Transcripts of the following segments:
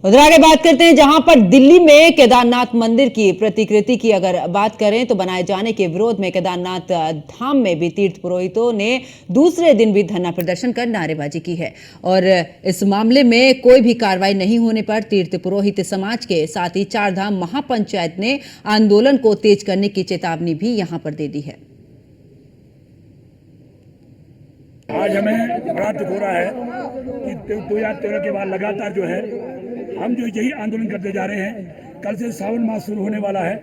उधर आगे बात करते हैं जहां पर दिल्ली में केदारनाथ मंदिर की प्रतिकृति की अगर बात करें तो बनाए जाने के विरोध में केदारनाथ धाम में भी तीर्थ पुरोहितों ने दूसरे दिन भी धरना प्रदर्शन कर नारेबाजी की है। और इस मामले में कोई भी कार्रवाई नहीं होने पर तीर्थ पुरोहित समाज के साथ ही चारधाम महापंचायत ने आंदोलन को तेज करने की चेतावनी भी यहां पर दे दी है। आज हमें बड़ा दुख हो रहा है कि 2013 के बाद लगातार जो है हम जो यही आंदोलन करते जा रहे हैं। कल से सावन मास शुरू होने वाला है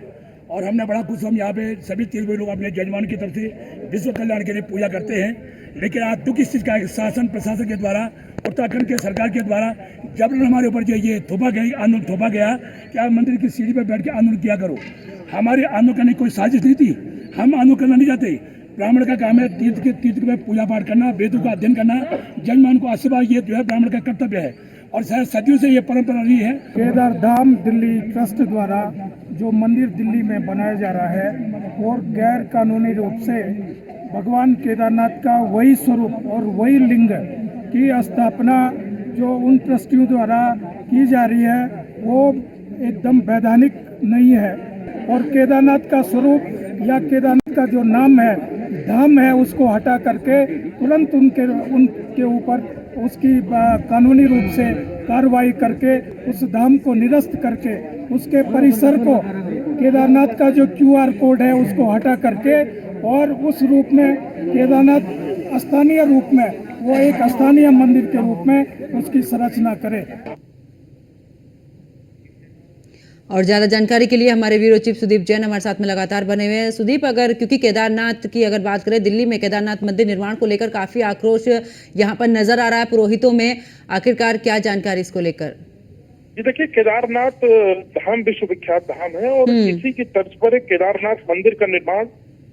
और हमने बड़ा कुछ हम यहाँ पे सभी तीर्थ लोग अपने जजमान की तरफ से विश्व कल्याण के लिए पूजा करते हैं। लेकिन आज दुख इस चीज़ का शासन प्रशासन के द्वारा, उत्तराखंड के सरकार के द्वारा जबरन हमारे ऊपर जो ये आंदोलन थोपा गया कि आप मंदिर की सीढ़ी पर बैठ के आंदोलन किया करो। हमारे आंदोलन करने की कोई साजिश नहीं थी, हम आंदोलन करना नहीं चाहते। ब्राह्मण का काम है तीर्थ में पूजा पाठ करना, वेदों का अध्ययन करना, जजमान को आशीर्वाद, ये जो है ब्राह्मण का कर्तव्य है और शायद सदियों से ये परंपरा रही है। केदार धाम दिल्ली ट्रस्ट द्वारा जो मंदिर दिल्ली में बनाया जा रहा है और गैर कानूनी रूप से भगवान केदारनाथ का वही स्वरूप और वही लिंग की स्थापना जो उन ट्रस्टियों द्वारा की जा रही है वो एकदम वैधानिक नहीं है। और केदारनाथ का स्वरूप या केदारनाथ का जो नाम है, धाम है, उसको हटा करके तुरंत उनके ऊपर उसकी कानूनी रूप से कार्रवाई करके उस धाम को निरस्त करके उसके परिसर को केदारनाथ का जो QR कोड है उसको हटा करके और उस रूप में केदारनाथ स्थानीय रूप में वो एक स्थानीय मंदिर के रूप में उसकी संरचना करे। और ज्यादा जानकारी के लिए हमारे ब्यूरो चीफ सुदीप जैन हमारे साथ में लगातार बने हुए हैं। सुदीप, अगर क्योंकि केदारनाथ की अगर बात करें, दिल्ली में केदारनाथ मंदिर निर्माण को लेकर काफी आक्रोश यहां पर नजर आ रहा है पुरोहितों में, आखिरकार क्या जानकारी इसको लेकर? जी देखिए, केदारनाथ धाम विश्वविख्यात धाम है और इसी की तर्ज पर एक केदारनाथ मंदिर का निर्माण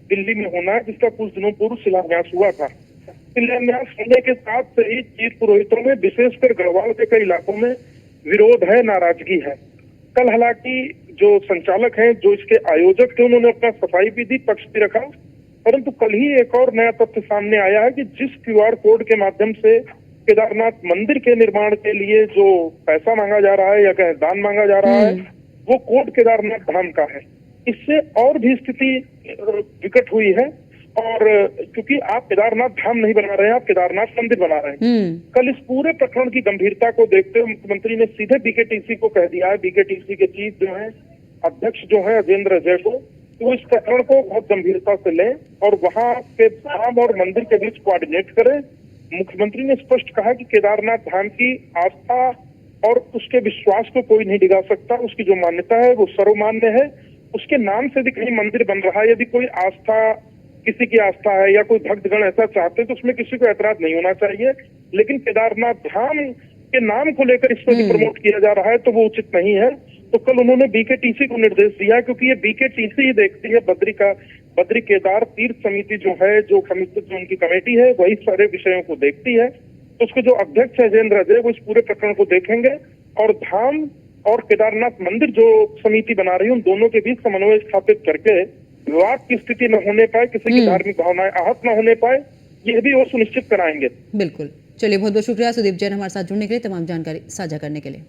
दिल्ली में होना है, जिसका कुछ दिनों पूर्व शिलान्यास हुआ था। शिलान्यास होने के साथ ही तीर्थ पुरोहितों में, विशेषकर गढ़वाल के कई इलाकों में विरोध है, नाराजगी है। कल हालांकि जो संचालक हैं, जो इसके आयोजक थे, उन्होंने अपना सफाई भी दी, पक्ष भी रखा, परंतु कल ही एक और नया तथ्य सामने आया है कि जिस QR कोड के माध्यम से केदारनाथ मंदिर के निर्माण के लिए जो पैसा मांगा जा रहा है या कहें दान मांगा जा रहा है, वो कोड केदारनाथ धाम का है। इससे और भी स्थिति विकट हुई है। और क्योंकि आप केदारनाथ धाम नहीं बना रहे हैं, आप केदारनाथ मंदिर बना रहे हैं। कल इस पूरे प्रकरण की गंभीरता को देखते हुए मुख्यमंत्री ने सीधे BKTC को कह दिया है, BKTC के चीफ जो है, अध्यक्ष जो है अजेंद्र अजय को, तो इस प्रकरण को बहुत गंभीरता से लें और वहां के धाम और मंदिर के बीच कोऑर्डिनेट करें। मुख्यमंत्री ने स्पष्ट कहा कि केदारनाथ धाम की आस्था और उसके विश्वास को कोई नहीं डिगा सकता। उसकी जो मान्यता है वो सर्वमान्य है। उसके नाम से भी कहीं मंदिर बन रहा है, यदि कोई आस्था, किसी की आस्था है या कोई भक्तगण ऐसा चाहते हैं तो उसमें किसी को ऐतराज नहीं होना चाहिए। लेकिन केदारनाथ धाम के नाम को लेकर इसको प्रमोट किया जा रहा है तो वो उचित नहीं है। तो कल उन्होंने BKTC को निर्देश दिया, क्योंकि ये BKTC ही देखती है, बद्री केदार तीर्थ समिति जो है, जो उनकी कमेटी है, वही सारे विषयों को देखती है। तो उसके जो अध्यक्ष है अजेंद्र अजय, वो इस पूरे प्रकरण को देखेंगे और धाम और केदारनाथ मंदिर जो समिति बना रही है, उन दोनों के बीच समन्वय स्थापित करके विवाद की स्थिति न होने पाए, किसी की धार्मिक भावनाएं आहत न होने पाए, यह भी वो सुनिश्चित कराएंगे। बिल्कुल। चलिए, बहुत बहुत शुक्रिया सुदीप जैन हमारे साथ जुड़ने के लिए, तमाम जानकारी साझा करने के लिए।